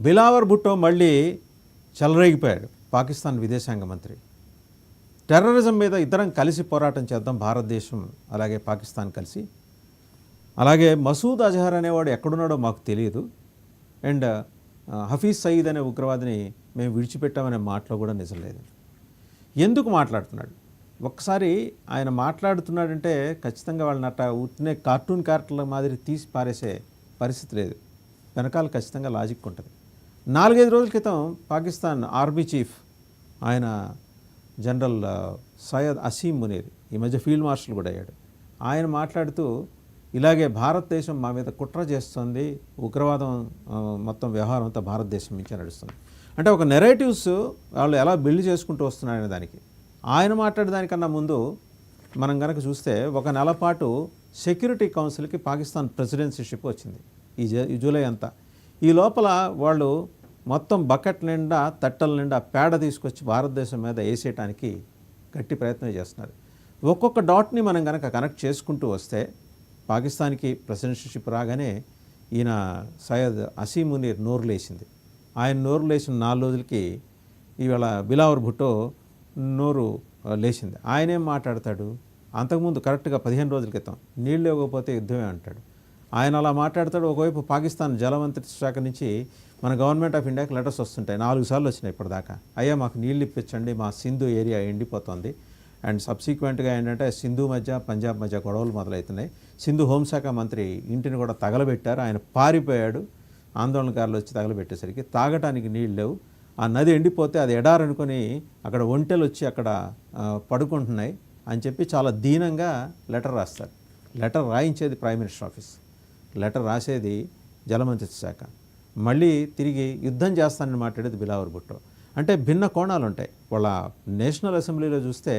బిలావర్ భుట్టో మళ్ళీ చెలరేగిపోయాడు. పాకిస్తాన్ విదేశాంగ మంత్రి. టెర్రరిజం మీద ఇద్దరం కలిసి పోరాటం చేద్దాం, భారతదేశం అలాగే పాకిస్తాన్ కలిసి. అలాగే మసూద్ అజహర్ అనేవాడు ఎక్కడున్నాడో మాకు తెలియదు, అండ్ హఫీజ్ సయీద్ అనే ఉగ్రవాదిని మేము విడిచిపెట్టామనే మాటలో కూడా నిజం లేదు. ఎందుకు మాట్లాడుతున్నాడు? ఒక్కసారి ఆయన మాట్లాడుతున్నాడంటే ఖచ్చితంగా వాళ్ళని అట్లా ఉట్టినే కార్టూన్ క్యారెక్టర్ల మాదిరి తీసి పారేసే పరిస్థితి లేదు. వెనకాల ఖచ్చితంగా లాజిక్ ఉంటుంది. 4-5 రోజుల క్రితం పాకిస్తాన్ ఆర్మీ చీఫ్ ఆయన జనరల్ సయ్యద్ అసీం మునీర్, ఈ మధ్య ఫీల్డ్ మార్షల్ కూడా అయ్యాడు, ఆయన మాట్లాడుతూ ఇలాగే భారతదేశం మా మీద కుట్ర చేస్తుంది, ఉగ్రవాదం మొత్తం వ్యవహారం అంతా భారతదేశం నుంచే నడుస్తుంది అంటే ఒక నెరేటివ్స్ వాళ్ళు ఎలా బిల్డ్ చేసుకుంటూ వస్తున్నారనే దానికి. ఆయన మాట్లాడే దానికన్నా ముందు మనం కనుక చూస్తే ఒక నెల పాటు సెక్యూరిటీ కౌన్సిల్కి పాకిస్తాన్ ప్రెసిడెన్సీషిప్ వచ్చింది ఈ జూలై అంతా. ఈ లోపల వాళ్ళు మొత్తం బకెట్ నిండా తట్టల నిండా పేడ తీసుకొచ్చి భారతదేశం మీద వేసేయటానికి గట్టి ప్రయత్నం చేస్తున్నారు. ఒక్కొక్క డాట్ని మనం కనుక కనెక్ట్ చేసుకుంటూ వస్తే పాకిస్తాన్కి ప్రెసిడెన్షిప్ రాగానే ఈయన సయ్యద్ అసీం మునీర్ నోరు లేచింది. ఆయన నోరు లేచిన 4 రోజులకి ఇవాళ బిలావర్ భుట్టో నోరు లేచింది. ఆయనేం మాట్లాడతాడు? అంతకుముందు కరెక్ట్గా 15 రోజుల క్రితం నీళ్ళు ఇవ్వకపోతే యుద్ధమే అంటాడు. ఆయన అలా మాట్లాడతాడు. ఒకవైపు పాకిస్తాన్ జలమంత్రిత్వ శాఖ నుంచి మన గవర్నమెంట్ ఆఫ్ ఇండియాకి లెటర్స్ వస్తుంటాయి, 4 సార్లు వచ్చినాయి ఇప్పటిదాకా. అయ్యా మాకు నీళ్ళు ఇప్పించండి, మా సింధు ఏరియా ఎండిపోతుంది. అండ్ సబ్సిక్వెంట్గా ఏంటంటే సింధు మధ్య పంజాబ్ మధ్య గొడవలు మొదలవుతున్నాయి. సింధు హోంశాఖ మంత్రి ఇంటిని కూడా తగలబెట్టారు, ఆయన పారిపోయాడు. ఆందోళనకారులు వచ్చి తగలబెట్టేసరికి తాగటానికి నీళ్ళు లేవు. ఆ నది ఎండిపోతే అది ఎడారనుకొని అక్కడ ఒంటెలు వచ్చి అక్కడ పడుకుంటున్నాయి అని చెప్పి చాలా దీనంగా లెటర్ రాస్తారు. లెటర్ రాయించేది ప్రైమ్ మినిస్టర్ ఆఫీస్, లెటర్ రాసేది జలమంత్రిత్వ శాఖ. మళ్ళీ తిరిగి యుద్ధం చేస్తానని మాట్లాడేది బిలావర్ భుట్టో. అంటే భిన్న కోణాలు ఉంటాయి. వాళ్ళ నేషనల్ అసెంబ్లీలో చూస్తే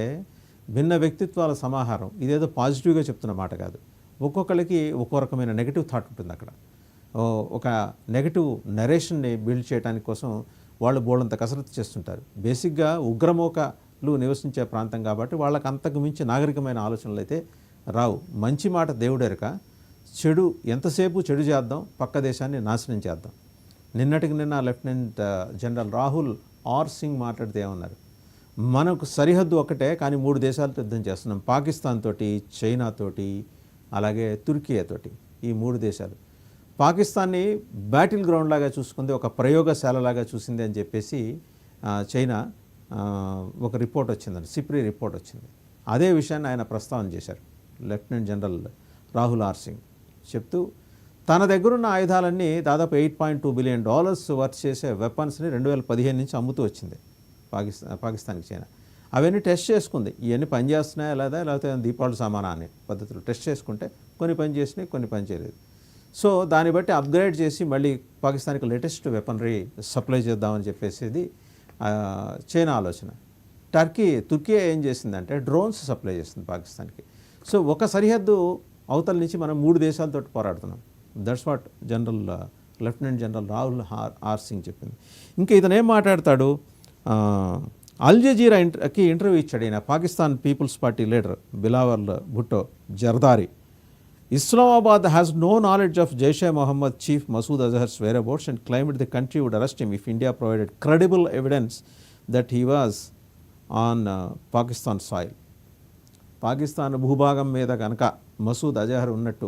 భిన్న వ్యక్తిత్వాల సమాహారం. ఇదేదో పాజిటివ్గా చెప్తున్న మాట కాదు. ఒక్కొక్కరికి ఒక్కో రకమైన నెగిటివ్ థాట్ ఉంటుంది అక్కడ. ఒక నెగిటివ్ నరేషన్ని బిల్డ్ చేయడానికి కోసం వాళ్ళు బోళ్ళంత కసరత్తు చేస్తుంటారు. బేసిక్గా ఉగ్రమోకలు నివసించే ప్రాంతం కాబట్టి వాళ్ళకి అంతకు మించి నాగరికమైన ఆలోచనలు అయితే రావు. మంచి మాట దేవుడెరక, చెడు ఎంతసేపు చెడు చేద్దాం, పక్క దేశాన్ని నాశనం చేద్దాం. నిన్నటికి నిన్న lieutenant general Rahul are Singh మాట్లాడితే ఏమన్నారు? మనకు సరిహద్దు ఒకటే కానీ 3 దేశాలతో యుద్ధం చేస్తున్నాం, పాకిస్తాన్ తోటి, చైనా తోటి, అలాగే తుర్కియా తోటి. ఈ 3 దేశాలు పాకిస్తాన్ని బ్యాటిల్ గ్రౌండ్ లాగా చూసుకుంది, ఒక ప్రయోగశాలలాగా చూసింది అని చెప్పేసి చైనా ఒక రిపోర్ట్ వచ్చిందండి, సిప్రీ రిపోర్ట్ వచ్చింది. అదే విషయాన్ని ఆయన ప్రస్తావన చేశారు lieutenant general Rahul are Singh చెప్తూ, తన దగ్గరున్న ఆయుధాలన్నీ దాదాపు $8.2 బిలియన్ వర్త్ చేసే వెపన్స్ని 2015 నుంచి అమ్ముతూ వచ్చింది పాకిస్తాన్కి చైనా. అవన్నీ టెస్ట్ చేసుకుంది, ఇవన్నీ పనిచేస్తున్నాయా లేదా, లేకపోతే దీపావళి సామానా అనే పద్ధతిలో టెస్ట్ చేసుకుంటే కొన్ని పని చేసినాయి, కొన్ని పని చేయలేదు. సో దాన్ని బట్టి అప్గ్రేడ్ చేసి మళ్ళీ పాకిస్తాన్కి లేటెస్ట్ వెపనరీ సప్లై చేద్దామని చెప్పేసి చైనా ఆలోచన. తుర్కీ ఏం చేసిందంటే డ్రోన్స్ సప్లై చేస్తుంది పాకిస్తాన్కి. సో ఒక సరిహద్దు అవతల నుంచి మనం 3 దేశాలతో పోరాడుతున్నాం. That's what lieutenant general Rahul are Singh చెప్పింది. ఇంకా ఇతను ఏం మాట్లాడతాడు? అల్ జజీరాకి ఇంటర్వ్యూ ఇచ్చాడు ఈయన, Pakistan peoples party leader Bilawal Bhutto Zardari. Islamabad has no knowledge of Jaish-e-Mohammed chief Masood Azhar's whereabouts and claimed the country would arrest him if India provided credible evidence that he was on Pakistan soil. Pakistan భూభాగం మీద కనుక మసూద్ అజహర్ ఉన్నట్టు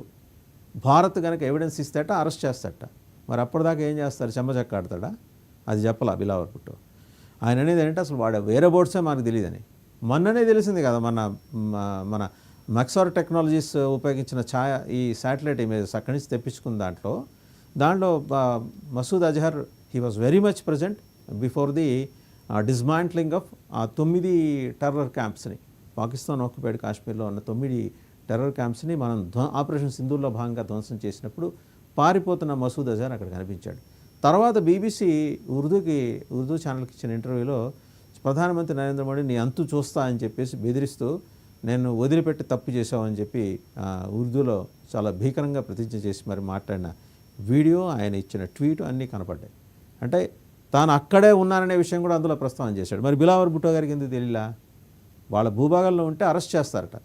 భారత్ కనుక evidence ఇస్తేట arrest చేస్తాట. మరి అప్పటిదాకా ఏం చేస్తారు? చెమ్మచక్కాడతాడా? అది చెప్పలా బిలావర్ భుట్టో. ఆయన అనేది ఏంటంటే అసలు వాడు వేరే బోర్డ్సే మనకు తెలియదని. మొన్ననే తెలిసింది కదా, మన మక్సార్ టెక్నాలజీస్ ఉపయోగించిన ఈ శాటిలైట్ ఇమేజెస్ అక్కడి నుంచి తెప్పించుకున్న దాంట్లో Masood Azhar he was very much present before the dismantling of 9 terror క్యాంప్స్ని, పాకిస్తాన్ ఆక్యుపైడ్ కాశ్మీర్లో ఉన్న 9 టెర్రర్ క్యాంప్స్ని మనం ఆపరేషన్ సింధూర్లో భాగంగా ధ్వంసం చేసినప్పుడు పారిపోతున్న మసూద్ అజహర్ అక్కడ కనిపించాడు. తర్వాత BBC ఉర్దూ ఛానల్కి ఇచ్చిన ఇంటర్వ్యూలో ప్రధానమంత్రి నరేంద్ర మోడీ నీ అంతు చూస్తా అని చెప్పేసి బెదిరిస్తూ, నేను వదిలిపెట్టి తప్పు చేశామని చెప్పి ఉర్దూలో చాలా భీకరంగా ప్రతిజ్ఞ చేసి మరి మాట్లాడిన వీడియో, ఆయన ఇచ్చిన ట్వీట్ అన్నీ కనపడ్డాయి. అంటే తాను అక్కడే ఉన్నాననే విషయం కూడా అందులో ప్రస్తావన చేశాడు. మరి బిలావర్ భుట్టో గారికి ఎందుకు తెలియలా? వాళ్ళ భూభాగంలో ఉంటే అరెస్ట్ చేస్తారట,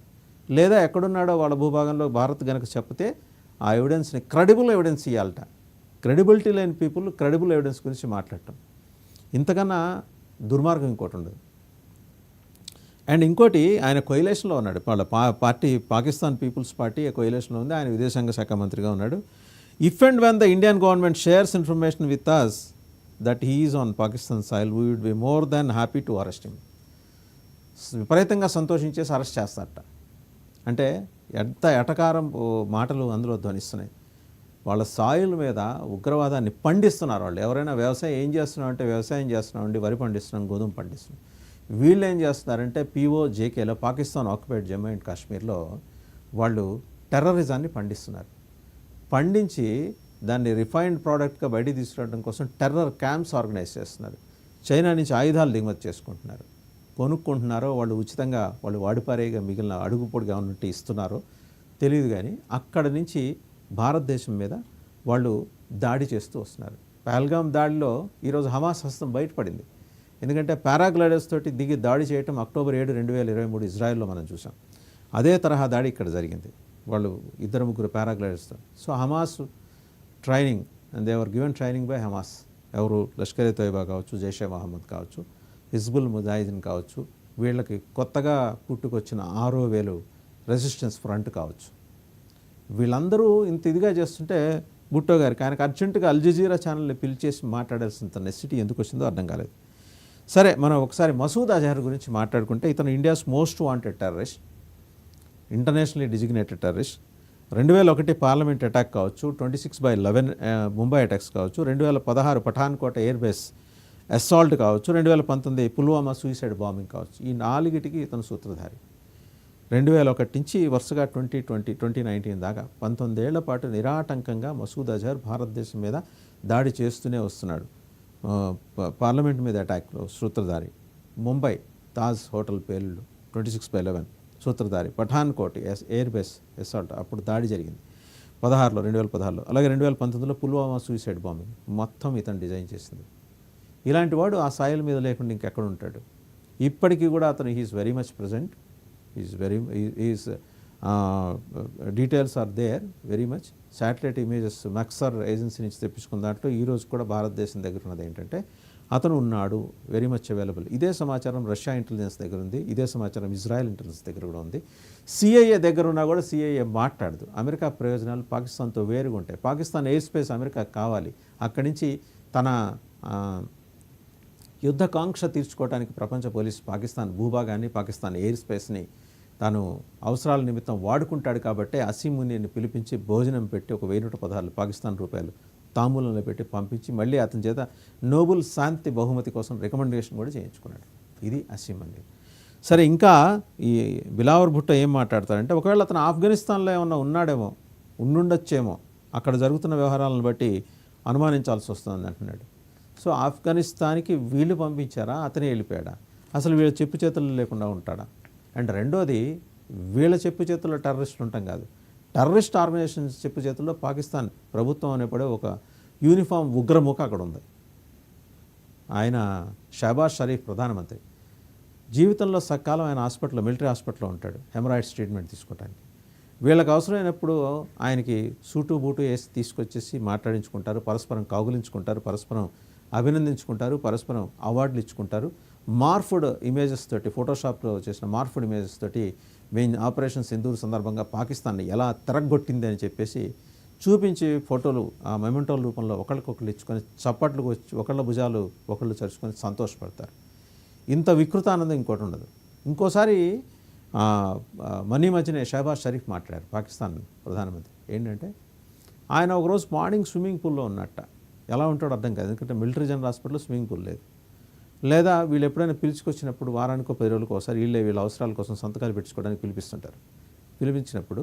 లేదా ఎక్కడున్నాడో వాళ్ళ భూభాగంలో భారత్ కనుక చెప్తే ఆ ఎవిడెన్స్ని క్రెడిబుల్ ఎవిడెన్స్ ఇవ్వాలట. క్రెడిబిలిటీ లేని పీపుల్ క్రెడిబుల్ ఎవిడెన్స్ గురించి మాట్లాడటం, ఇంతకన్నా దుర్మార్గం ఇంకోటి ఉండదు. అండ్ ఇంకోటి, ఆయన కొయిలేషన్లో ఉన్నాడు, వాళ్ళ పార్టీ పాకిస్తాన్ పీపుల్స్ పార్టీ కొయిలేషన్లో ఉంది, ఆయన విదేశాంగ శాఖ మంత్రిగా ఉన్నాడు. If and when the Indian government shares information with us that he is on Pakistan soil, we would be more than happy to arrest him. విపరీతంగా సంతోషించేసి అరెస్ట్ చేస్తారట. అంటే ఎంత ఎటకారం మాటలు అందులో ధ్వనిస్తున్నాయి. వాళ్ళ సాయిల్ మీద ఉగ్రవాదాన్ని పండిస్తున్నారు వాళ్ళు. ఎవరైనా వ్యవసాయం ఏం చేస్తున్నాం అంటే, వ్యవసాయం చేస్తున్నామండి, వరి పండిస్తున్నాం, గోధుమ పండిస్తున్నాం. వీళ్ళు ఏం చేస్తున్నారంటే POJKలో, పాకిస్తాన్ ఆక్యుపైడ్ జమ్మూ అండ్ కాశ్మీర్లో వాళ్ళు టెర్రరిజాన్ని పండిస్తున్నారు. పండించి దాన్ని రిఫైన్డ్ ప్రోడక్ట్గా బయటికి తీసుకురావడం కోసం టెర్రర్ క్యాంప్స్ ఆర్గనైజ్ చేస్తున్నారు. చైనా నుంచి ఆయుధాలు దిగుమతి చేసుకుంటున్నారు, కొనుక్కుంటున్నారో వాళ్ళు ఉచితంగా, వాళ్ళు వాడిపారేగా మిగిలిన అడుగు పొడిగా ఉన్నట్టు ఇస్తున్నారో తెలియదు. కానీ అక్కడ నుంచి భారతదేశం మీద వాళ్ళు దాడి చేస్తూ వస్తున్నారు. పహల్గామ్ దాడిలో ఈరోజు హమాస్ హస్తం బయటపడింది. ఎందుకంటే పారాగ్లైడర్స్ తోటి దిగి దాడి చేయటం అక్టోబర్ 7, 2023 ఇజ్రాయెల్లో మనం చూసాం. అదే తరహా దాడి ఇక్కడ జరిగింది, వాళ్ళు 2-3 పారాగ్లైడర్స్తో. So Hamas training, and they were given training by Hamas. ఎవరు, లష్కర్-e తోయిబా కావచ్చు, జైషే మహమ్మద్ కావచ్చు, హిజ్బుల్ ముజాహిదీన్ కావచ్చు, వీళ్ళకి కొత్తగా పుట్టుకొచ్చిన 6,000 రెసిస్టెన్స్ ఫ్రంట్ కావచ్చు. వీళ్ళందరూ ఇంత ఇదిగా చేస్తుంటే భుట్టో గారికి, ఆయనకు అర్జెంటుగా అల్ జజీరా ఛానల్ని పిలిచేసి మాట్లాడాల్సినంత నెసిటీ ఎందుకు వచ్చిందో అర్థం కాలేదు. సరే, మనం ఒకసారి మసూద్ అజహర్ గురించి మాట్లాడుకుంటే, ఇతను India's most wanted terrorist, internationally designated terrorist. 2001 parliament attack కావచ్చు, 26/11 ముంబై అటాక్స్ కావచ్చు, 2016 పఠాన్కోట ఎయిర్ బేస్ అసాల్ట్ కావచ్చు, 2019 పుల్వామా సూసైడ్ బాంబింగ్ కావచ్చు. ఈ 4టికి ఇతను సూత్రధారి. 2001 నుంచి వరుసగా 2020, 2019 దాకా 19 ఏళ్ల పాటు నిరాటంకంగా మసూద్ అజహర్ భారతదేశం మీద దాడి చేస్తూనే వస్తున్నాడు. పార్లమెంట్ మీద అటాక్లో సూత్రధారి, ముంబై తాజ్ హోటల్ పేలుడు 26/11 సూత్రధారి, పఠాన్కోట్ ఎయిర్ బేస్ అసాల్ట్ అప్పుడు దాడి జరిగింది 2016లో, అలాగే 2019లో పుల్వామా సూసైడ్ బాంబింగ్ మొత్తం ఇతను డిజైన్ చేసింది. ఇలాంటి వాడు ఆ సాయిల్ మీద లేకుండా ఇంకెక్కడ ఉంటాడు? ఇప్పటికీ కూడా అతను he is very much present, details are there very much. Satellite images Maxar agency నుంచి తెప్పించుకున్న దాంట్లో ఈరోజు కూడా భారతదేశం దగ్గర ఉన్నది ఏంటంటే, అతను ఉన్నాడు, వెరీ మచ్ అవైలబుల్. ఇదే సమాచారం రష్యా ఇంటెలిజెన్స్ దగ్గర ఉంది, ఇదే సమాచారం ఇజ్రాయెల్ ఇంటెలిజెన్స్ దగ్గర కూడా ఉంది. CIA దగ్గర ఉన్నా కూడా CIA మాట్లాడదు. అమెరికా ప్రయోజనాలు పాకిస్తాన్తో వేరుగా ఉంటాయి. పాకిస్తాన్ ఎయిర్ స్పేస్ అమెరికాకు కావాలి. అక్కడి నుంచి తన యుద్ధకాంక్ష తీర్చుకోవడానికి ప్రపంచ పోలీస్ పాకిస్తాన్ భూభాగాన్ని, పాకిస్తాన్ ఎయిర్ స్పేస్ని తాను అవసరాల నిమిత్తం వాడుకుంటాడు. కాబట్టి అసీం మునీర్ని పిలిపించి భోజనం పెట్టి ఒక 1,116 పాకిస్తాన్ రూపాయలు తాంబూలంలో పెట్టి పంపించి మళ్ళీ అతని చేత నోబెల్ శాంతి బహుమతి కోసం రికమెండేషన్ కూడా చేయించుకున్నాడు. ఇది అసీం మునీర్. సరే, ఇంకా ఈ బిలావర్ భుట్టో ఏం మాట్లాడతాడంటే, ఒకవేళ అతను ఆఫ్ఘనిస్తాన్లో ఏమన్నా ఉన్నాడేమో, ఉండుండొచ్చేమో, అక్కడ జరుగుతున్న వ్యవహారాలను బట్టి అనుమానించాల్సి వస్తుంది అంటున్నాడు. సో ఆఫ్ఘనిస్తాన్కి వీళ్ళు పంపించారా, అతనే వెళ్ళిపోయాడా, అసలు వీళ్ళ చెప్పు చేతుల్లో లేకుండా ఉంటాడా? అండ్ రెండోది, వీళ్ళ చెప్పు చేతుల్లో టెర్రరిస్టులు ఉంటాం కాదు, టెర్రరిస్ట్ ఆర్గనైజేషన్స్ చెప్పు చేతుల్లో పాకిస్తాన్ ప్రభుత్వం అనేప్పుడే ఒక యూనిఫామ్ ఉగ్రముఖ అక్కడ ఉంది. ఆయన షహబాజ్ షరీఫ్ ప్రధానమంత్రి, జీవితంలో సకాలం ఆయన హాస్పిటల్లో, మిలిటరీ హాస్పిటల్లో ఉంటాడు హెమరాయిడ్స్ ట్రీట్మెంట్ తీసుకోవడానికి. వీళ్ళకి అవసరమైనప్పుడు ఆయనకి సూటు బూటు వేసి తీసుకొచ్చేసి మాట్లాడించుకుంటారు, పరస్పరం కౌగులించుకుంటారు, పరస్పరం అభినందించుకుంటారు, పరస్పరం అవార్డులు ఇచ్చుకుంటారు. మార్ఫుడ్ ఇమేజెస్ తోటి, ఫోటోషాప్లో చేసిన మార్ఫుడ్ ఇమేజెస్ తోటి మెయిన్ ఆపరేషన్ సింధూర్ సందర్భంగా పాకిస్తాన్ని ఎలా తిరగొట్టింది అని చెప్పేసి చూపించి ఫోటోలు ఆ మెమెంటోల రూపంలో ఒకళ్ళకొకళ్ళు ఇచ్చుకొని చప్పట్లు వచ్చి ఒకళ్ళ భుజాలు ఒకళ్ళు చరుచుకొని సంతోషపడతారు. ఇంత వికృతానందం ఇంకోటి ఉండదు. ఇంకోసారి మనీ మధ్యనే షహబాజ్ షరీఫ్ మాట్లాడారు, పాకిస్తాన్ ప్రధానమంత్రి. ఏంటంటే, ఆయన ఒకరోజు మార్నింగ్ స్విమ్మింగ్ పూల్లో ఉన్నట్ట. ఎలా ఉంటాడో అర్థం కాదు, ఎందుకంటే మిలిటరీ జనరల్ హాస్పిటల్లో స్విమ్మింగ్ పూల్ లేదు. లేదా వీళ్ళు ఎప్పుడైనా పిలుచుకొచ్చినప్పుడు వారానికో 10 రోజులకు ఒకసారి వీళ్ళ అవసరాల కోసం సంతకాలు పెట్టించుకోవడానికి పిలిపిస్తుంటారు. పిలిపించినప్పుడు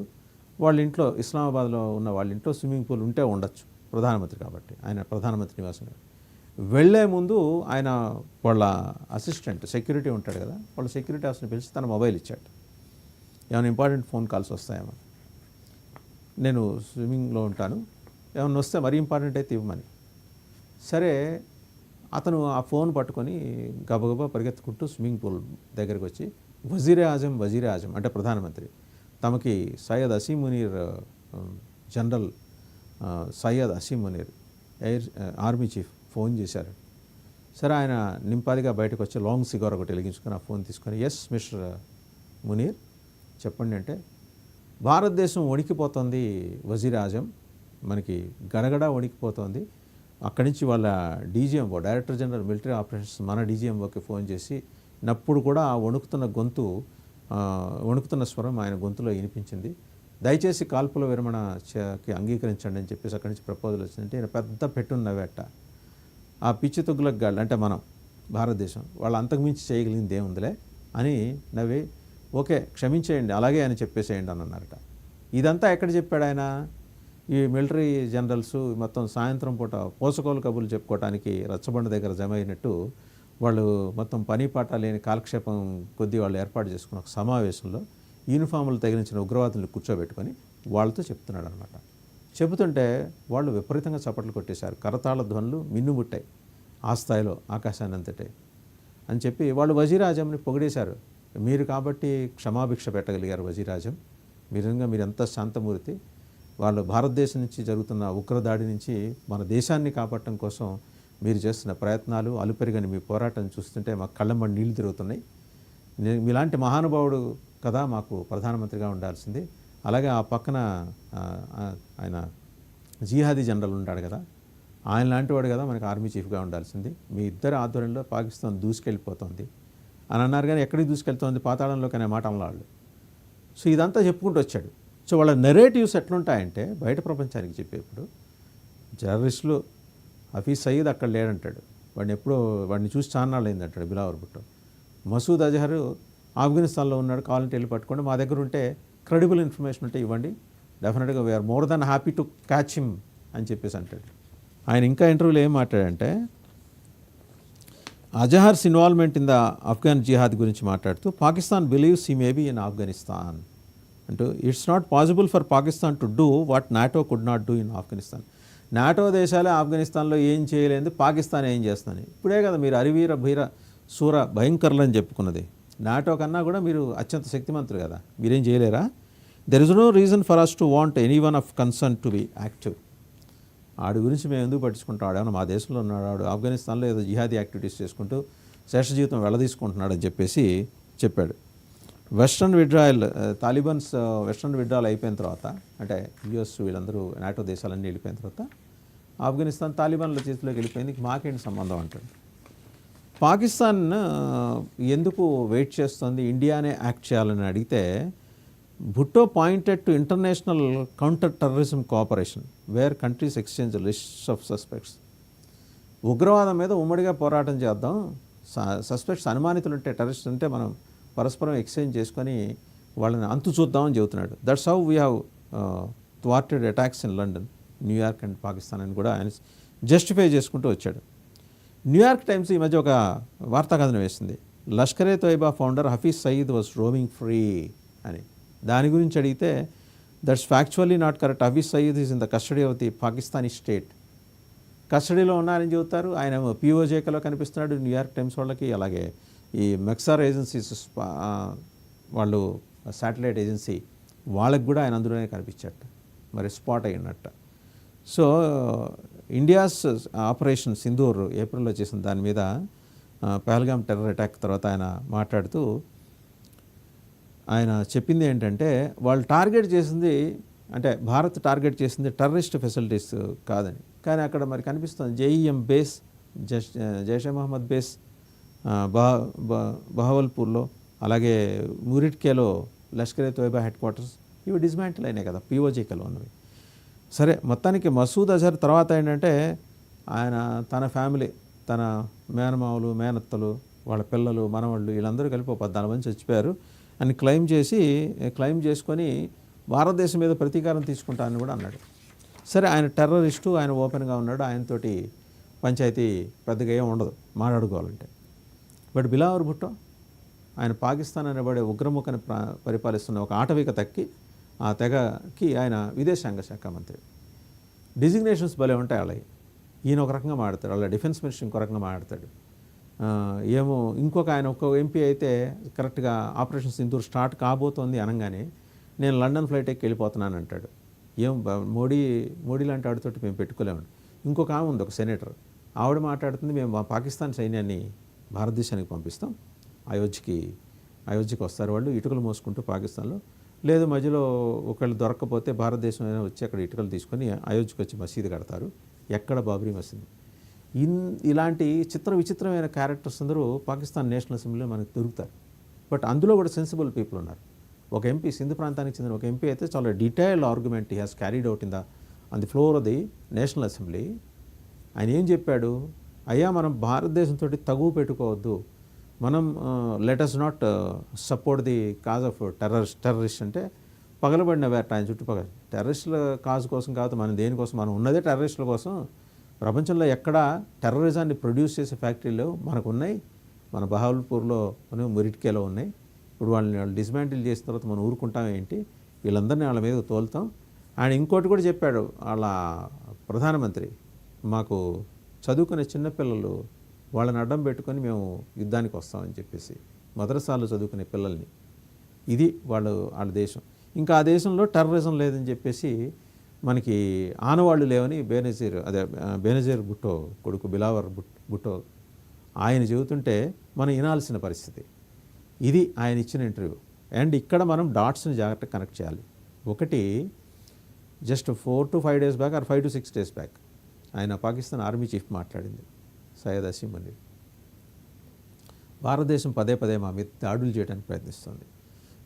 వాళ్ళ ఇంట్లో, ఇస్లామాబాద్లో ఉన్న వాళ్ళ ఇంట్లో స్విమ్మింగ్ పూల్ ఉంటే ఉండొచ్చు, ప్రధానమంత్రి కాబట్టి, ఆయన ప్రధానమంత్రి నివాసం. వెళ్ళే ముందు ఆయన వాళ్ళ అసిస్టెంట్ సెక్యూరిటీ ఉంటాడు కదా, వాళ్ళ సెక్యూరిటీ ఆఫీసర్ని పిలిచి తన మొబైల్ ఇచ్చాడు. ఏమైనా ఇంపార్టెంట్ ఫోన్ కాల్స్ వస్తాయేమో, నేను స్విమ్మింగ్లో ఉంటాను, ఏమైనా వస్తే మరీ ఇంపార్టెంట్ అయితే ఇవ్వమని. సరే, అతను ఆ ఫోన్ పట్టుకొని గబగబా పరిగెత్తుకుంటూ స్విమ్మింగ్ పూల్ దగ్గరికి వచ్చి, వజీరే ఆజం అంటే ప్రధానమంత్రి, తమకి Syed Asim Munir, general Syed Asim Munir army chief phone చేశారు. సరే ఆయన నింపాదిగా బయటకు వచ్చి లాంగ్ సిగార్ ఒకటి వెలిగించుకొని ఆ ఫోన్ తీసుకొని, ఎస్ మిస్టర్ మునీర్ చెప్పండి అంటే, భారతదేశం వణికిపోతుంది వజీర్ ఆజం, మనకి గడగడ వణికిపోతుంది. అక్కడి నుంచి వాళ్ళ DGMO, director general military operations, మన డీజీఎంఓకి ఫోన్ చేసి నప్పుడు కూడా ఆ వణుకుతున్న స్వరం ఆయన గొంతులో వినిపించింది. దయచేసి కాల్పుల విరమణకి అంగీకరించండి అని చెప్పేసి అక్కడి నుంచి ప్రపోజల్ వచ్చిందంటే ఈయన పెద్ద పెట్టున్న నవ్వేట. ఆ పిచ్చి తొగ్గులకు గాళ్ళు అంటే మనం భారతదేశం వాళ్ళు అంతకుమించి చేయగలిగింది ఏముందిలే అని నవ్వి, ఓకే క్షమించేయండి అలాగే అని చెప్పేసేయండి అని అన్నారట. ఇదంతా ఎక్కడ చెప్పాడు ఆయన? ఈ మిలిటరీ జనరల్స్ మొత్తం సాయంత్రం పూట పోసకోలు కబుర్లు చెప్పుకోవడానికి రచ్చబండ దగ్గర జమ అయినట్టు వాళ్ళు మొత్తం పని పాట లేని కాలక్షేపం కొద్దీ వాళ్ళు ఏర్పాటు చేసుకున్న ఒక సమావేశంలో యూనిఫామ్లు తగిలించిన ఉగ్రవాదులను కూర్చోబెట్టుకొని వాళ్ళతో చెప్తున్నాడు అనమాట. చెబుతుంటే వాళ్ళు విపరీతంగా చప్పట్లు కొట్టేశారు, కరతాళ ధ్వనులు మిన్నుముట్టాయి ఆ స్థాయిలో, ఆకాశాన్ని అంతటే అని చెప్పి వాళ్ళు వజీర్ ఆజంని పొగిడేశారు. మీరు కాబట్టి క్షమాభిక్ష పెట్టగలిగారు వజీర్ ఆజం, మీరు ఎంత శాంతమూర్తి, వాళ్ళు భారతదేశం నుంచి జరుగుతున్న ఉగ్రదాడి నుంచి మన దేశాన్ని కాపాడటం కోసం మీరు చేస్తున్న ప్రయత్నాలు, అలుపెరగని మీ పోరాటం చూస్తుంటే మాకు కళ్ళమ్మడి నీళ్లు తిరుగుతున్నాయి. మీలాంటి మహానుభావుడు కదా మాకు ప్రధానమంత్రిగా ఉండాల్సింది. అలాగే ఆ పక్కన ఆయన జిహాదీ జనరల్ ఉంటాడు కదా, ఆయన లాంటి వాడు కదా మనకి ఆర్మీ చీఫ్గా ఉండాల్సింది. మీ ఇద్దరి ఆధ్వర్యంలో పాకిస్తాన్ దూసుకెళ్ళిపోతుంది అని అన్నారు. కానీ ఎక్కడికి దూసుకెళ్తోంది? పాతాళంలోకి అనే మాట అన్నాళ్ళు. సో ఇదంతా చెప్పుకుంటూ వచ్చాడు. సో వాళ్ళ నెరేటివ్స్ ఎట్లుంటాయంటే బయట ప్రపంచానికి చెప్పేప్పుడు, జర్నలిస్టులు హఫీజ్ సయీద్ అక్కడ లేడంటాడు, వాడిని చూసి చాన్నాళ్ళు అయిందంటాడు బిలావర్ భుట్టో. మసూద్ అజహర్ ఆఫ్ఘనిస్తాన్లో ఉన్నాడు, కావాలంటే వెళ్ళి పట్టుకోండి, మా దగ్గర ఉంటే క్రెడిబుల్ ఇన్ఫర్మేషన్ ఉంటే ఇవ్వండి, డెఫినెట్గా we're more than happy to catch him అని చెప్పేసి అంటాడు. ఆయన ఇంకా ఇంటర్వ్యూలో ఏం మాట్లాడంటే Azhar's involvement in the Afghan jihad గురించి మాట్లాడుతూ, Pakistan believes he may be in Afghanistan అంటూ, it's not possible for Pakistan to do what NATO could not do in Afghanistan. NATO దేశాలే ఆఫ్ఘనిస్తాన్లో ఏం చేయలేదు, పాకిస్తాన్ ఏం చేస్తుందని. ఇప్పుడే కదా మీరు అరివీర భీర సూర భయంకరులు అని చెప్పుకున్నది. నాటో కన్నా కూడా మీరు అత్యంత శక్తిమంతులు కదా, మీరేం చేయలేరా? There is no reason for us to want any one of concern to be active. ఆడి గురించి మేము ఎందుకు పట్టించుకుంటాం? ఆడేమన్నా మా దేశంలో ఉన్నాడు, ఆడు ఆఫ్ఘనిస్తాన్లో ఏదో జిహాదీ యాక్టివిటీస్ చేసుకుంటూ శేష జీవితం వెళ్ళదీసుకుంటున్నాడు అని చెప్పేసి చెప్పాడు. Western withdrawal, Talibans western withdrawal అయిపోయిన తర్వాత, అంటే యుఎస్ వీళ్ళందరూ నాటో దేశాలన్నీ వెళ్ళిపోయిన తర్వాత ఆఫ్ఘనిస్తాన్ తాలిబాన్ల చేతిలోకి వెళ్ళిపోయింది, మాకేంటి సంబంధం అంటాడు. పాకిస్తాన్ ఎందుకు వెయిట్ చేస్తుంది ఇండియానే యాక్ట్ చేయాలని అడిగితే, Bhutto pointed to international counter terrorism cooperation where countries exchange lists of suspects. ఉగ్రవాదం మీద ఉమ్మడిగా పోరాటం చేద్దాం, సస్పెక్ట్స్ అనుమానితులు ఉంటే, టెర్రరిస్ట్ ఉంటే మనం పరస్పరం ఎక్స్చేంజ్ చేసుకొని వాళ్ళని అంతు చూద్దామని చెబుతున్నాడు. That's how we have thwarted attacks in London, New York and Pakistan అని కూడా ఆయన జస్టిఫై చేసుకుంటూ వచ్చాడు. న్యూయార్క్ టైమ్స్ ఈ మధ్య ఒక వార్తా కథనం వేసింది, Lashkar e Taiba founder Hafiz Saeed was roaming free అని. దాని గురించి అడిగితే, that's factually not correct, Hafiz Saeed is in the custody of the Pakistani state. కస్టడీలో ఉన్నారని చెబుతారు, ఆయన పిఓజేకలో కనిపిస్తున్నాడు న్యూయార్క్ టైమ్స్ వాళ్ళకి. అలాగే ఈ మెక్సార్ ఏజెన్సీస్ వాళ్ళు శాటిలైట్ ఏజెన్సీ వాళ్ళకి కూడా ఆయన అందులోనే కనిపించట, మరి స్పాట్ అయినట్ట. సో ఇండియాస్ ఆపరేషన్ సింధూర్ ఏప్రిల్లో చేసిన దాని మీద పహల్గామ్ టెర్రర్ అటాక్ తర్వాత ఆయన మాట్లాడుతూ ఆయన చెప్పింది ఏంటంటే, వాళ్ళు టార్గెట్ చేసింది, అంటే భారత్ టార్గెట్ చేసింది టెర్రరిస్ట్ ఫెసిలిటీస్ కాదని. కానీ అక్కడ మరి కనిపిస్తుంది JEM base, Jaishe Mohammed base బహవల్పూర్లో, అలాగే మురిట్కేలో లష్కరే తోయిబా హెడ్ క్వార్టర్స్, ఇవి డిస్మాంటిల్ అయినాయి కదా పిఓజేకేలో ఉన్నవి. సరే మొత్తానికి మసూద్ అజహర్ తర్వాత ఏంటంటే, ఆయన తన ఫ్యామిలీ, తన మేనమావులు, మేనత్తలు, వాళ్ళ పిల్లలు, మనవాళ్ళు వీళ్ళందరూ కలిపి 14 మంది చచ్చిపోయారు అని క్లెయిమ్ చేసుకొని భారతదేశం మీద ప్రతీకారం తీసుకుంటానని కూడా అన్నాడు. సరే ఆయన టెర్రరిస్టు, ఆయన ఓపెన్గా ఉన్నాడు, ఆయనతోటి పంచాయతీ పెద్దగా ఏం ఉండదు మాట్లాడుకోవాలంటే. బట్ బిలావర్ భుట్టో ఆయన పాకిస్తాన్ అనబడే ఉగ్రముఖని పరిపాలిస్తున్న ఒక ఆటవిక తక్కి, ఆ తెగకి ఆయన విదేశాంగ శాఖ మంత్రి. డిజిగ్నేషన్స్ భలే ఉంటాయి వాళ్ళవి. ఈయన ఒక రకంగా మాట్లాడతాడు, వాళ్ళ డిఫెన్స్ మినిస్టర్ ఇంకో రకంగా మాట్లాడతాడు. ఏమో ఇంకొక ఆయన ఒక ఎంపీ అయితే కరెక్ట్గా ఆపరేషన్ సింధూర్ స్టార్ట్ కాబోతోంది అనగానే నేను లండన్ ఫ్లైట్ ఎక్కి వెళ్ళిపోతున్నాను అంటాడు. మోడీ లాంటి వాడితోటి మేము పెట్టుకోలేమండి. ఇంకొక ఆమె ఉంది, ఒక సెనేటర్, ఆవిడ మాట్లాడుతుంది, మేము మా పాకిస్తాన్ సైన్యాన్ని భారతదేశానికి పంపిస్తాం, అయోధ్యకి వస్తారు వాళ్ళు ఇటుకలు మోసుకుంటూ పాకిస్తాన్లో, లేదు మధ్యలో ఒకళ్ళు దొరక్కపోతే భారతదేశం అయినా వచ్చి అక్కడ ఇటుకలు తీసుకొని అయోధ్యకి వచ్చి మసీదు కడతారు, ఎక్కడ బాబ్రీ మసీదు. ఇలాంటి విచిత్రమైన క్యారెక్టర్స్ అందరూ పాకిస్తాన్ నేషనల్ అసెంబ్లీలో మనకు దొరుకుతారు. బట్ అందులో కూడా సెన్సిబుల్ పీపుల్ ఉన్నారు. ఒక ఎంపీ, సింధు ప్రాంతానికి చెందిన ఒక ఎంపీ అయితే చాలా detailed argument he has carried out on the floor of the national assembly. ఆయన ఏం చెప్పాడు, అయ్యా మనం భారతదేశంతో తగువ పెట్టుకోవద్దు, మనం let us not support the cause of terrorist అంటే పగలబడిన వేట ఆయన చుట్టుపక్కల టెర్రరిస్టుల కాజ్ కోసం కాదు, మనం దేనికోసం, మనం ఉన్నదే టెర్రరిస్టుల కోసం. ప్రపంచంలో ఎక్కడ టెర్రరిజాన్ని ప్రొడ్యూస్ చేసే ఫ్యాక్టరీలు మనకు ఉన్నాయి, మన బహావల్పూర్లో మురిటికేలో ఉన్నాయి. ఇప్పుడు వాళ్ళు డిస్మాంటిల్ చేసిన తర్వాత మనం ఊరుకుంటాం ఏంటి, వీళ్ళందరినీ వాళ్ళ మీద తోలుతాం. ఆయన ఇంకోటి కూడా చెప్పాడు, వాళ్ళ ప్రధానమంత్రి, మాకు చదువుకునే చిన్నపిల్లలు వాళ్ళని అడ్డం పెట్టుకొని మేము యుద్ధానికి వస్తామని చెప్పేసి, మద్రసాల్లో చదువుకునే పిల్లల్ని, ఇది వాళ్ళ దేశం. ఇంకా ఆ దేశంలో టెర్రరిజం లేదని చెప్పేసి మనకి ఆనవాళ్ళు లేవని బేనజీర్ భుట్టో కొడుకు బిలావర్ భుట్టో ఆయన చెబుతుంటే మనం వినాల్సిన పరిస్థితి. ఇది ఆయన ఇచ్చిన ఇంటర్వ్యూ. అండ్ ఇక్కడ మనం డాట్స్ని జాగ్రత్తగా కనెక్ట్ చేయాలి. ఒకటి, just 4 to 5 days back or 5 to 6 days back ఆయన పాకిస్తాన్ ఆర్మీ చీఫ్ మాట్లాడింది, సయ్యద్ అసీం మునీర్, భారతదేశం పదే మా మీద దాడులు చేయడానికి ప్రయత్నిస్తుంది,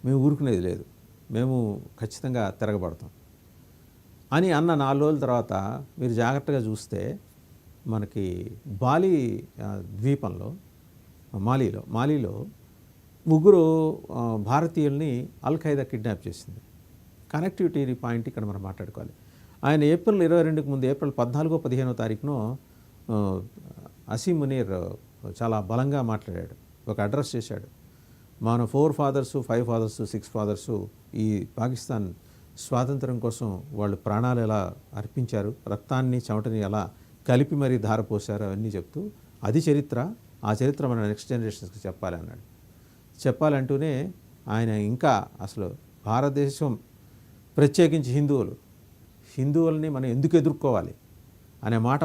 మేము ఊరుకునేది లేదు, మేము ఖచ్చితంగా తిరగబడతాం అని అన్న 4 రోజుల తర్వాత మీరు జాగ్రత్తగా చూస్తే మనకి బాలి ద్వీపంలో మాలీలో 3 భారతీయుల్ని అల్-ఖైదా కిడ్నాప్ చేసింది. కనెక్టివిటీ పాయింట్ ఇక్కడ మనం మాట్లాడుకోవాలి. ఆయన ఏప్రిల్ 22కి ముందు, ఏప్రిల్ 14-15వ తారీఖున అసీం మునీర్ చాలా బలంగా మాట్లాడాడు, ఒక అడ్రస్ చేశాడు. మన 4 fathers, 5 fathers, 6 fathers ఈ పాకిస్తాన్ స్వాతంత్రం కోసం వాళ్ళు ప్రాణాలు ఎలా అర్పించారు, రక్తాన్ని చెమటని ఎలా కలిపి మరీ ధారపోశారు, అవన్నీ చెప్తూ అది చరిత్ర, ఆ చరిత్ర మన నెక్స్ట్ జనరేషన్స్కి చెప్పాలి అన్నాడు. చెప్పాలంటూనే ఆయన ఇంకా అసలు భారతదేశం ప్రత్యేకించి హిందువుల్ని మనం ఎందుకు ఎదుర్కోవాలి అనే మాట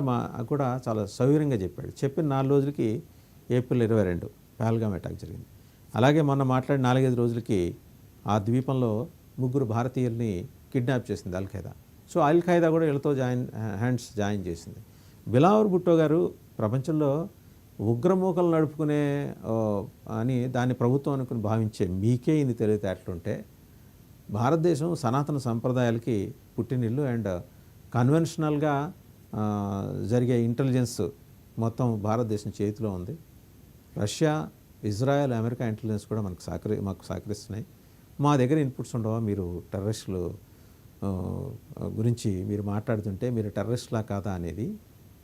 కూడా చాలా సౌకర్యంగా చెప్పాడు. చెప్పిన 4 రోజులకి ఏప్రిల్ 22 పహల్గామ్ అటాక్ జరిగింది. అలాగే మొన్న మాట్లాడిన 4-5 రోజులకి ఆ ద్వీపంలో 3 భారతీయుల్ని కిడ్నాప్ చేసింది అల్-ఖైదా. సో అల్-ఖైదా కూడా వీళ్ళతో జాయిన్ చేసింది. బిలావర్ భుట్టో గారు ప్రపంచంలో ఉగ్రమూకలు నడుపుకునే అని దాన్ని ప్రభుత్వం అనుకుని భావించే మీకే ఇన్ని తెలివితేటలుంటే, భారతదేశం సనాతన సంప్రదాయాలకి పుట్టినిల్లు అండ్ కన్వెన్షనల్గా జరిగే ఇంటెలిజెన్స్ మొత్తం భారతదేశం చేతిలో ఉంది. రష్యా, ఇజ్రాయెల్, అమెరికా ఇంటెలిజెన్స్ కూడా మాకు సహకరిస్తున్నాయి. మా దగ్గర ఇన్పుట్స్ ఉండవా, మీరు టెర్రరిస్టులు గురించి మీరు మాట్లాడుతుంటే మీరు టెర్రరిస్టులా కాదా అనేది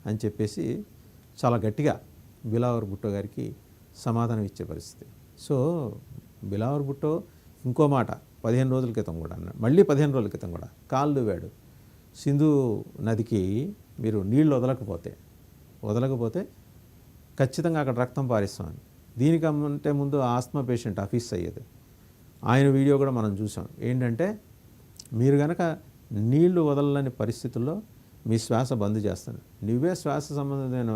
అని చెప్పేసి చాలా గట్టిగా బిలావర్ భుట్టో గారికి సమాధానం ఇచ్చే పరిస్థితి. సో బిలావర్ భుట్టో ఇంకో మాట 15 రోజుల క్రితం కూడా అన్నాడు, మళ్ళీ 15 రోజుల క్రితం కూడా కాళ్ళు దువ్వాడు, సింధు నదికి మీరు నీళ్లు వదలకపోతే ఖచ్చితంగా అక్కడ రక్తం పారిస్తామని. దీనికంటే ముందు ఆస్మా పేషెంట్ హఫీజ్ సయ్యద్, ఆయన వీడియో కూడా మనం చూసాం. ఏంటంటే మీరు కనుక నీళ్లు వదలని పరిస్థితుల్లో మీ శ్వాస బంద్ చేస్తాను, నువ్వే శ్వాస సంబంధమైన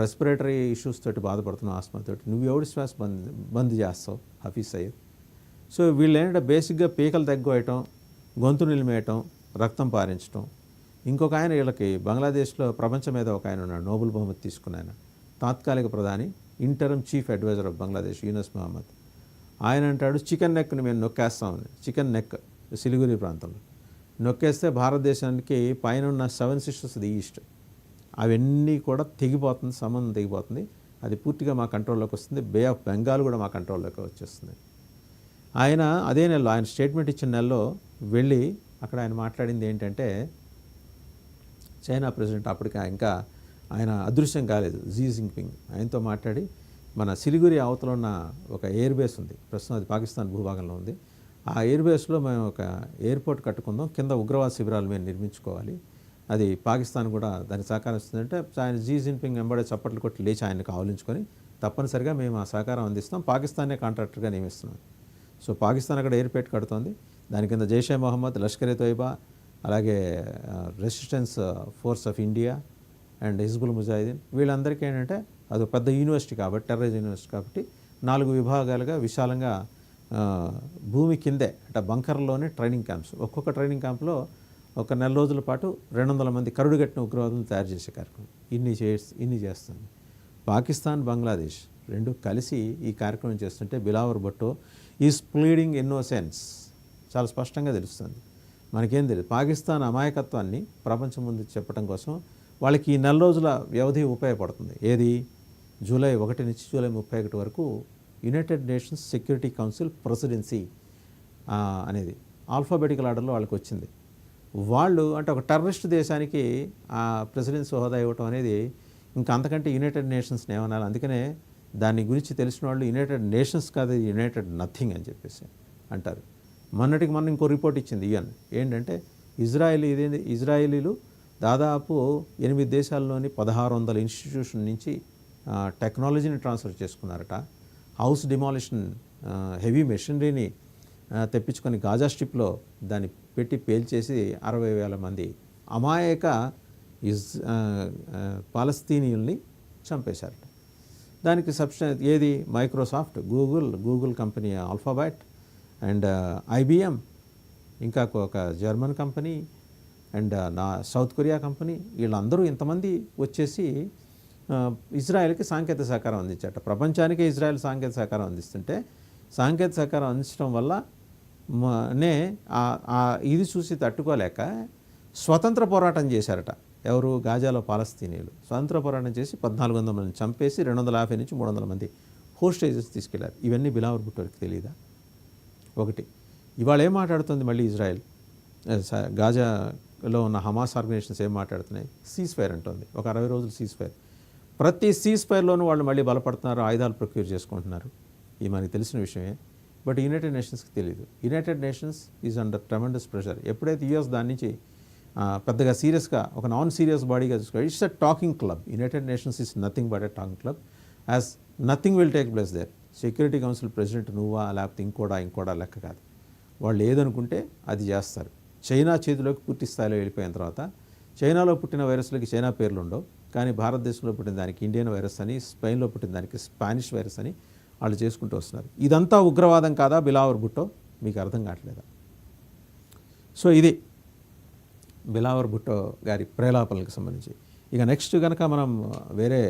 రెస్పిరేటరీ ఇష్యూస్ తోటి బాధపడుతున్నావు, ఆస్మాతోటి, నువ్వు ఎవడి శ్వాస బంద్ చేస్తావు హఫీజ్ సయ్యద్. సో వీళ్ళు ఏంటంటే బేసిక్గా పీకలు తగ్గివేయటం, గొంతు నిలిమేయటం, రక్తం పారించడం. ఇంకొక ఆయన వీళ్ళకి బంగ్లాదేశ్లో ప్రపంచం మీద ఒక ఆయన ఉన్నాడు, నోబెల్ బహుమతి తీసుకున్న ఆయన, తాత్కాలిక ప్రధాని, interim chief adviser of Bangladesh, Yunus Mohammad. ఆయన అంటాడు చికెన్ నెక్ని మేము నొక్కేస్తామని. చికెన్ నెక్ సిలిగురి ప్రాంతంలో నొక్కేస్తే భారతదేశానికి పైన ఉన్న 7 sisters ది ఈస్ట్ అవన్నీ కూడా తెగిపోతుంది, సంబంధం తెగిపోతుంది, అది పూర్తిగా మా కంట్రోల్లోకి వస్తుంది. బే ఆఫ్ బెంగాల్ కూడా మా కంట్రోల్లోకి వచ్చేస్తుంది. ఆయన అదే నెలలో, ఆయన స్టేట్మెంట్ ఇచ్చిన నెలలో వెళ్ళి అక్కడ ఆయన మాట్లాడింది ఏంటంటే, చైనా ప్రెసిడెంట్ అప్పటికి ఇంకా ఆయన అదృశ్యం కాలేదు, జీ జిన్పింగ్, ఆయనతో మాట్లాడి మన సిలిగురి అవతల ఉన్న ఒక ఎయిర్ బేస్ ఉంది, ప్రస్తుతం అది పాకిస్తాన్ భూభాగంలో ఉంది, ఆ ఎయిర్ బేస్లో మేము ఒక ఎయిర్పోర్ట్ కట్టుకుందాం, కింద ఉగ్రవాద శిబిరాలు మేము నిర్మించుకోవాలి, అది పాకిస్తాన్ కూడా దానికి సహకరిస్తుందంటే ఆయన జీ జిన్పింగ్ వెంబడే చప్పట్లు కొట్టి లేచి ఆయనకు ఆవలించుకొని తప్పనిసరిగా మేము ఆ సహకారం అందిస్తాం, పాకిస్తానే కాంట్రాక్టర్గా నియమిస్తున్నాం. సో పాకిస్తాన్ అక్కడ ఎయిర్పోర్ట్ కడుతోంది, దాని కింద జైషే మొహమ్మద్, లష్కర్-e-తోయిబా, అలాగే resistance force of India, and Hizbul Mujahideen వీళ్ళందరికీ ఏంటంటే అది పెద్ద యూనివర్సిటీ కాబట్టి, టెర్రరిజం యూనివర్సిటీ కాబట్టి 4 విభాగాలుగా విశాలంగా భూమి కిందే అంటే బంకర్లోనే ట్రైనింగ్ క్యాంప్స్. ఒక్కొక్క ట్రైనింగ్ క్యాంప్లో ఒక నెల రోజుల పాటు 200 మంది కరుడుగట్టిన ఉగ్రవాదులను తయారు చేసే కార్యక్రమం. ఇన్ని చేస్తుంది. పాకిస్తాన్, బంగ్లాదేశ్ రెండు కలిసి ఈ కార్యక్రమం చేస్తుంటే బిలావర్ భుట్టో ఈజ్ ప్లీడింగ్ ఇన్నోసెన్స్ చాలా స్పష్టంగా తెలుస్తుంది. మనకేం తెలియదు. పాకిస్తాన్ అమాయకత్వాన్ని ప్రపంచం ముందు చెప్పడం కోసం వాళ్ళకి ఈ నెల రోజుల వ్యవధి ఉపయోగపడుతుంది. ఏది? జూలై 1 నుంచి జూలై 31 వరకు United nations security council presidency అనేది ఆల్ఫాబెటికల్ ఆర్డర్లో వాళ్ళకి వచ్చింది. వాళ్ళు అంటే ఒక టెర్రరిస్ట్ దేశానికి ఆ ప్రెసిడెన్సీ హోదా ఇవ్వటం అనేది ఇంకా అంతకంటే యునైటెడ్ నేషన్స్ని ఏమనాలి. అందుకనే దాని గురించి తెలిసిన వాళ్ళు యునైటెడ్ నేషన్స్ కాదు, యునైటెడ్ నథింగ్ అని చెప్పేసి అంటారు. మొన్నటికి మొన్న ఇంకో రిపోర్ట్ ఇచ్చింది యుఎన్. ఏంటంటే ఇజ్రాయేలీలు దాదాపు 8 దేశాల్లోని 1600 ఇన్స్టిట్యూషన్ నుంచి టెక్నాలజీని ట్రాన్స్ఫర్ చేసుకున్నారట. హౌస్ డిమాలిషన్ హెవీ మెషినరీని తెప్పించుకొని గాజా స్ట్రిప్లో దాన్ని పెట్టి పేల్చేసి 60,000 మంది అమాయక పాలస్తీనియుల్ని చంపేశారట. దానికి ఏది? Microsoft, Google company alphabet and IBM, ఇంకా ఒక German company and south Korea company, వీళ్ళందరూ ఇంతమంది వచ్చేసి ఇజ్రాయెల్కి సాంకేతిక సహకారం అందించారట. ప్రపంచానికే ఇజ్రాయెల్ సాంకేతిక సహకారం అందిస్తుంటే సాంకేతిక సహకారం అందించడం వల్ల ఇది చూసి తట్టుకోలేక స్వతంత్ర పోరాటం చేశారట. ఎవరు? గాజాలో పాలస్తీనీయులు స్వతంత్ర పోరాటం చేసి 1400 మందిని చంపేసి 250 నుంచి 300 మంది హోస్టేజెస్ తీసుకెళ్లారు. ఇవన్నీ బిలావర్ భుట్టోకి తెలియదా? ఒకటి. ఇవాళ ఏం మాట్లాడుతుంది మళ్ళీ ఇజ్రాయెల్? గాజాలో ఉన్న హమాస్ ఆర్గనైజేషన్స్ ఏం మాట్లాడుతున్నాయి? సీజ్ ఫైర్ అంటుంది. ఒక 60 రోజులు సీజ్ ఫైర్. ప్రతి సీజ్ ఫైర్లోనూ వాళ్ళు మళ్ళీ బలపడుతున్నారు, ఆయుధాలు ప్రొక్యూర్ చేసుకుంటున్నారు. ఇది మనకి తెలిసిన విషయమే. బట్ యునైటెడ్ నేషన్స్కి తెలియదు. United Nations is under tremendous pressure. ఎప్పుడైతే యుఎస్ దాని నుంచి పెద్దగా సీరియస్గా ఒక నాన్ సీరియస్ బాడీగా చూసుకోవాలి. It's a talking club. United Nations is nothing but a talking club. As nothing will take place there. Security council president నువ్వా లేకపోతే ఇంకోడా లెక్క కాదు. వాళ్ళు ఏదనుకుంటే అది చేస్తారు. చైనా చేతిలోకి పూర్తి స్థాయిలో వెళ్ళిపోయిన తర్వాత చైనాలో పుట్టిన వైరస్లకి చైనా పేర్లు ఉండవు, కానీ భారతదేశంలో పుట్టిన దానికి ఇండియన్ వైరస్ అని, స్పెయిన్లో పుట్టిన దానికి స్పానిష్ వైరస్ అని వాళ్ళు చేసుకుంటూ వస్తున్నారు. ఇదంతా ఉగ్రవాదం కాదా బిలావర్ భుట్టో? మీకు అర్థం కావట్లేదా? సో ఇది బిలావర్ భుట్టో గారి ప్రేలాపనలకు సంబంధించి. ఇక నెక్స్ట్ కనుక మనం వేరే